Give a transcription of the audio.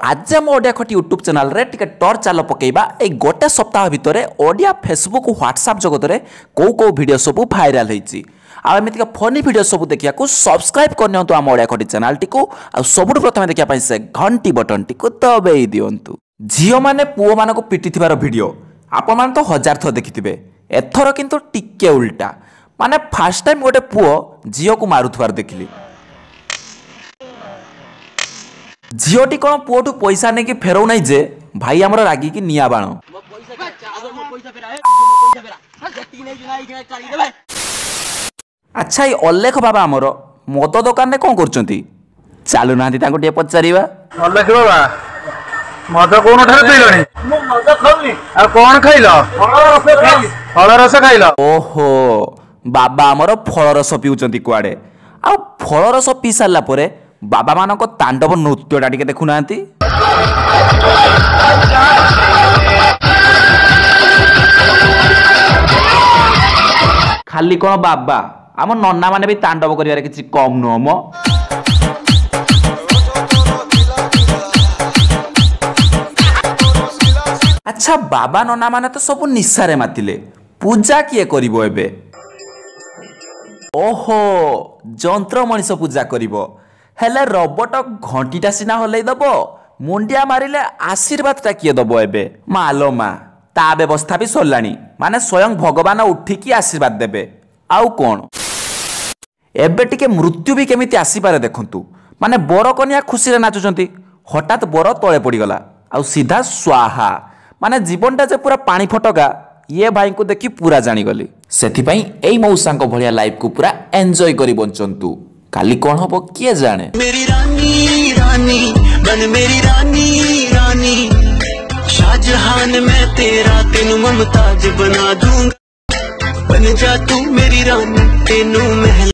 आज आम ओडिया खटी यूट्यूब चैनल रे टिके टर्च चाल पकेबा ए गोटे सप्ताह भितर ओडिया फेसबुक व्हाट्सएप जगत रे को वीडियो सब भाइराल होईची आ एमितिका फनी वीडियो सब देखिया को सब्सक्राइब करनियंतु आम ओडिया खटी चैनल टिको आ सबुठ प्रथमे देखिया पई से घंटी बटन टिको दबेई दियंतु। झियो माने पुओ मानको पिटिथिबार वीडियो आपण मान तो हजार थो देखिथिबे एथरो किंतु टिके उल्टा माने फर्स्ट टाइम गोटे पुओ झियो को मारुथबार देखिली। झियोटी कौन पुओठू पैसा नहीं कि फेरौ नहीं जे भाई आमर रागी की निया बाण। अच्छा ये अल्लेख बाबा आमर मद दुकान कौन करचंती चालू ना तांको टिके पचारिबा। अल्लेख बाबा मद कोन ठारे पिलणी मो मद खाउनी आ कोन खाइलो फल रस खाइलो। ओहो बाबा आमर फल रस पिउचंती कुआडे आ फल रस पी सारला परे बाबा मानक तांडव नृत्यटा टिके देखु नांती। खाली कौन बाबा आम नन्ना माने भी तांडव करिवारे किछि कम नुह मो। अच्छा बाबा नन्ना माने तो सब निशारे मातिले पूजा किए करिवो एबे। ओहो जंत्र मनीष पूजा करिवो हेले रोबोट घंटीटा सिना हलै दबो मुंडिया मारिले आशीर्वादटा किए दबो एबे मालो मा ता व्यवस्था भी सरलानी माने स्वयं भगवान उठिकी आशीर्वाद देबे आउ कोन। एबे टिके मृत्यु भी केमिति आसी पारे देखंतु माने बर कन्या खुशी रे नाचुचंती हठात बर तळे पड़ी गला आउ सीधा स्वाहा माने जीवनटा जे पूरा पानी फटका ये भाई को देखि पूरा जानी गली। सेथि पई एई मौसांको भलिया लाइफ को पूरा एन्जॉय करी बंचंतु काली कौन हबो किए जाने। मेरी रानी रानी बन मेरी रानी रानी शाहजहान मैं तेरा तेनू मुमताज बना दूंगा बन जा तू मेरी रानी तेनू महल